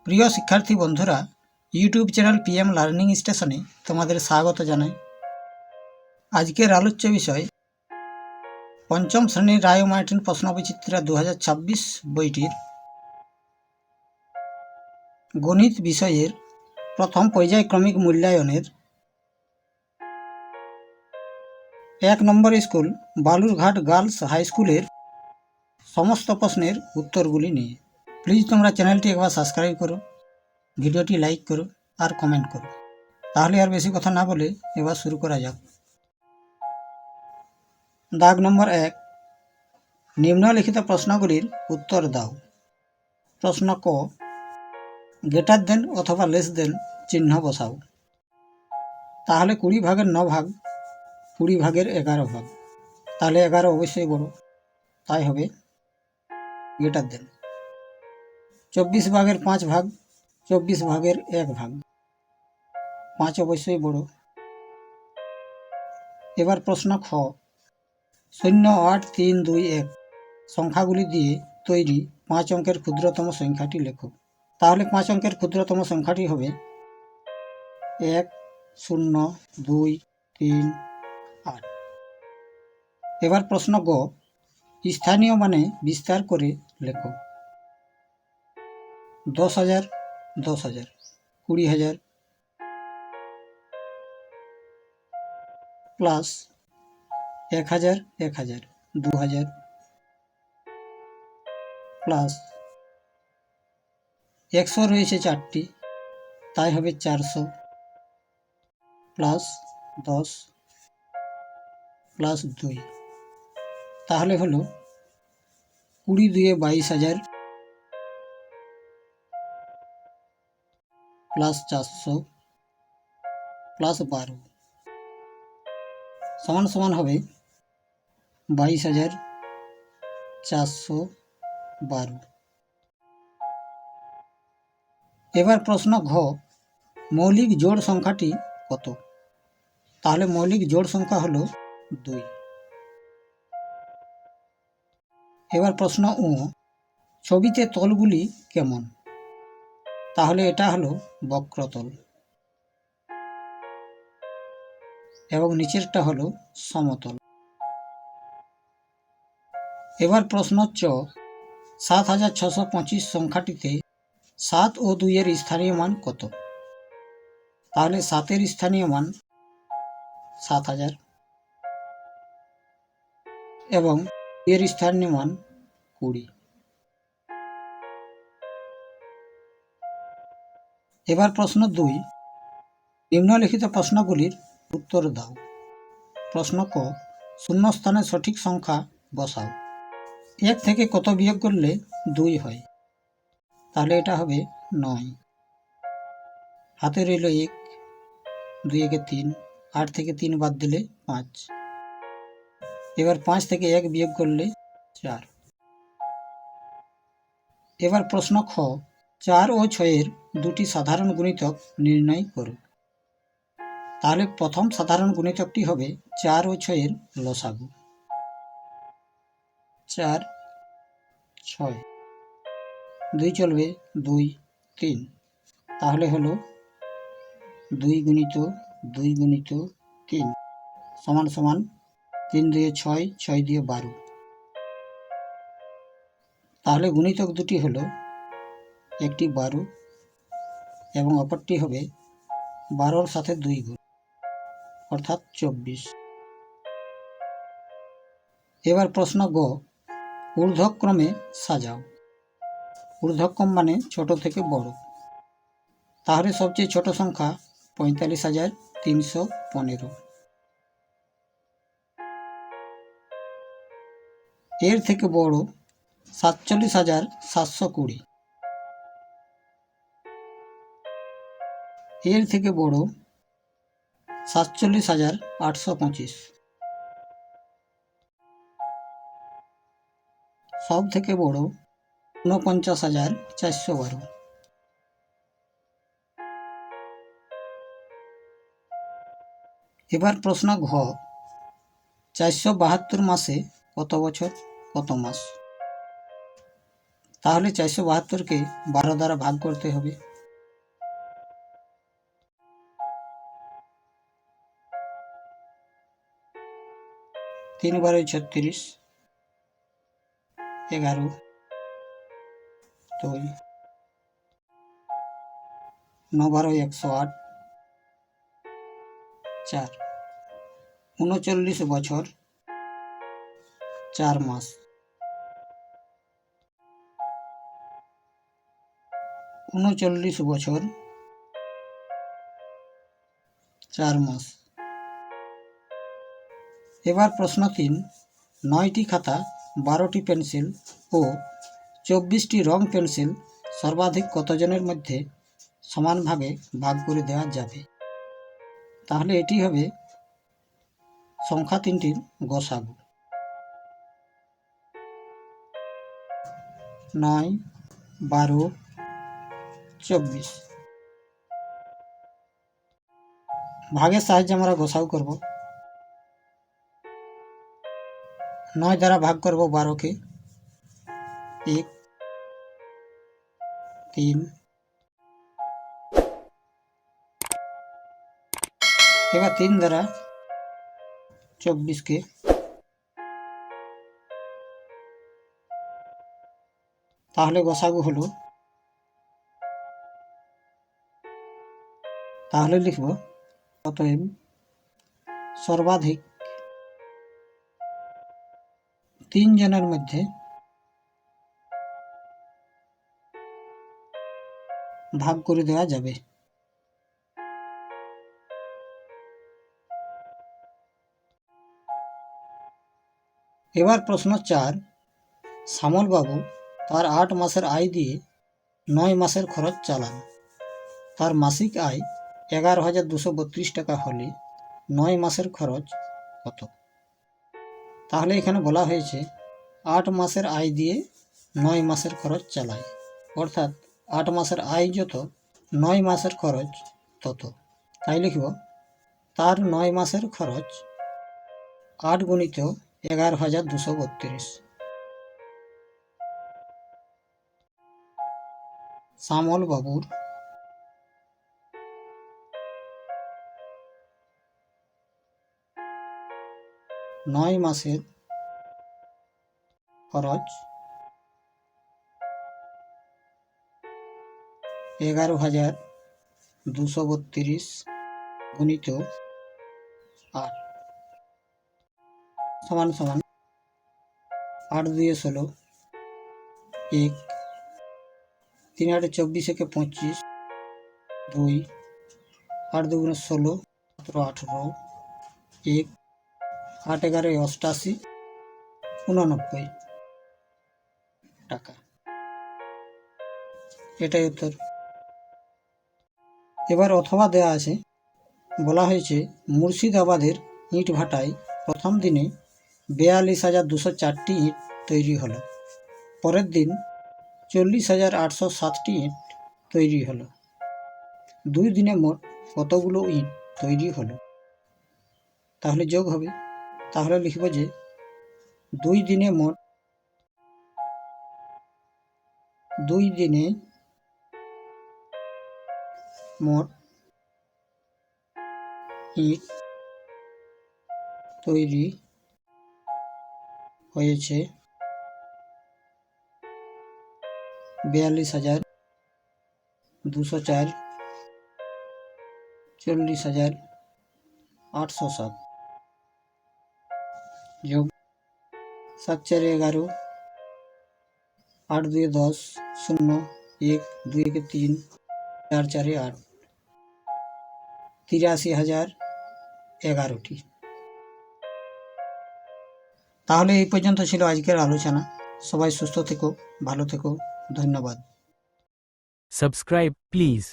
প্রিয় শিক্ষার্থী বন্ধুরা, ইউটিউব চ্যানেল পিএম লার্নিং স্টেশনে তোমাদের স্বাগত জানাই। আজকের আলোচ্য বিষয় পঞ্চম শ্রেণীর রায় ও মার্টিন প্রশ্নবিচিত্রা 2026 বইটির গণিত বিষয়ের প্রথম পর্যায়ক্রমিক মূল্যায়নের 1 নম্বর স্কুল বালুরঘাট গার্লস হাই স্কুলের সমস্ত প্রশ্নের উত্তরগুলি নিয়ে। প্লিজ তোমরা চ্যানেলটি একবার সাবস্ক্রাইব করো, ভিডিওটি লাইক করো আর কমেন্ট করো। তাহলে আর বেশি কথা না বলে এবার শুরু করা যাক। দাগ নম্বর 1, নিম্নলিখিত প্রশ্নগুলির উত্তর দাও। প্রশ্ন ক, গ্রেটার দেন অথবা লেস দেন চিহ্ন বসাও। তাহলে 20 ভাগের 9 ভাগ 20 ভাগের 11 ভাগ, তাহলে 11 অবশ্যই বড়, তাই হবে গ্রেটার দেন। 24 ভাগের 5 ভাগ 24 ভাগের 1 ভাগ, 5 অবশ্যই বড়। এবার প্রশ্ন খ, 0, 8, 3, 2, 1 সংখ্যাগুলি দিয়ে তৈরি 5 অঙ্কের ক্ষুদ্রতম সংখ্যাটি লেখো। তাহলে 5 অঙ্কের ক্ষুদ্রতম সংখ্যাটি হবে 1, 0, 2, 3, 8। এবার প্রশ্ন গ, স্থানীয় মানে বিস্তার করে লেখো। 10,000, 10,000, 20,000 প্লাস 1,000, 1,000, 2,000 প্লাস 100 রয়েছে 4টি, তাই হবে 400 প্লাস 10 প্লাস 2, তাহলে হলো 20 দিয়ে 22,000 প্লাস 400 প্লাস 12 সমান সমান হবে 22,412। এবার প্রশ্ন ঘ, মৌলিক জোড় সংখ্যাটি কত? তাহলে মৌলিক জোড় সংখ্যা হলো 2। এবার প্রশ্ন উ, ছবিতে তলগুলি কেমন? তাহলে এটা হলো বক্রতল এবং নিচেরটা হলো সমতল। এবার প্রশ্ন চ, 7,625 সংখ্যাটিতে 7 ও 2 এর স্থানীয় মান কত? তাহলে 7 এর স্থানীয় মান 7,000 এবং 2 এর স্থানীয় মান 20। এবার প্রশ্ন 2, নিম্নলিখিত প্রশ্নগুলির উত্তর দাও। প্রশ্ন ক, শূন্যস্থানে সঠিক সংখ্যা বসাও। 1 থেকে কত বিয়োগ করলে 2 হয়? তাহলে এটা হবে 9। হাতে রইল 1, 2 একে 3, 8 থেকে 3 বাদ দিলে 5। এবার 5 থেকে 1 বিয়োগ করলে 4। এবার প্রশ্ন খ, 4 ও 6 এর দুটি সাধারণ গুণিতক নির্ণয় করো। তাহলে প্রথম সাধারণ গুণিতকটি হবে 4 ও 6 এর লসাগু। 4, 6, 2 চলবে 2, 3, তাহলে হলো 2 গুণিত 2 গুণিত 3 সমান সমান 3 দিয়ে 6, 6 দিয়ে 12। তাহলে গুণিতক দুটি হলো, একটি 12 এবং অপরটি হবে 12-র সাথে 2 গুণ, অর্থাৎ 24। এবার প্রশ্ন গ, ঊর্ধ্বক্রমে সাজাও। ঊর্ধ্বক্রম মানে ছোট থেকে বড়। তাহলে সবচেয়ে ছোট সংখ্যা 45,315। এর থেকে বড় 47,720। এর থেকে বড় 47,825। সব থেকে বড় 49,412। এবার প্রশ্ন ঘ, 472 মাসে কত বছর কত মাস? তাহলে 472কে 12 দ্বারা ভাগ করতে হবে। 3 বারে 36, 11, 2, 9 বারে 108, 4, 39 বছর 4 মাস। 39 বছর 4 মাস। এবার প্রশ্ন 3, 9টি খাতা, 12টি পেন্সিল ও 24টি রং পেন্সিল সর্বাধিক কতজনের মধ্যে সমানভাবে ভাগ করে দেওয়া যাবে? তাহলে এটি হবে সংখ্যা 3টির গসাগু। 9, 12, 24। ভাগের সাহায্যে আমরা গসাগু করব। 9 দ্বারা ভাগ করব 12কে, 1, 3। এবার 3 দ্বারা 24কে, তাহলে গসাগু হলো, তাহলে লিখব অতএব সর্বাধিক 3 জনের মধ্যে ভাগ করে দেওয়া যাবে। এবার প্রশ্ন 4, শ্যামলবাবু তার 8 মাসের আয় দিয়ে 9 মাসের খরচ চালান। তার মাসিক আয় 11,232 টাকা হলে 9 মাসের খরচ কত? তাহলে এখানে বলা হয়েছে 8 মাসের আয় দিয়ে 9 মাসের খরচ চালায়, অর্থাৎ 8 মাসের আয় যত 9 মাসের খরচ তত। তাই লিখব তার 9 মাসের খরচ 8 গুণিত 11,232। শ্যামলবাবুর 9 মাসের খরচ 11,232 গুণিত 8 সমান সমান 8 দিয়ে 16, 1, 3 8 24 একে 25, 2, 8 2 16, 17 18, 1, 8 11 88, 89 টাকা। এটাই উত্তর। এবার অথবা দেয়া আছে, বলা হয়েছে মুর্শিদাবাদের ইট ভাটায় প্রথম দিনে 42,204টি ইট তৈরি হলো, পরের দিন 40,807টি ইট তৈরি হলো। 2 দিনে মোট কতগুলো ইট তৈরি হলো? তাহলে যোগ হবে। তাহলে লিখব যে 2 দিনে মোট ইট তৈরি হয়েছে 42,204, 40,807 যোগ 7 4 11, 8 2 10, 0, 1 2 1 3, 4 4 8, 83,011টি। তাহলে এই পর্যন্ত ছিল আজকের আলোচনা। সবাই সুস্থ থেকো, ভালো থেকো, ধন্যবাদ। Subscribe, please.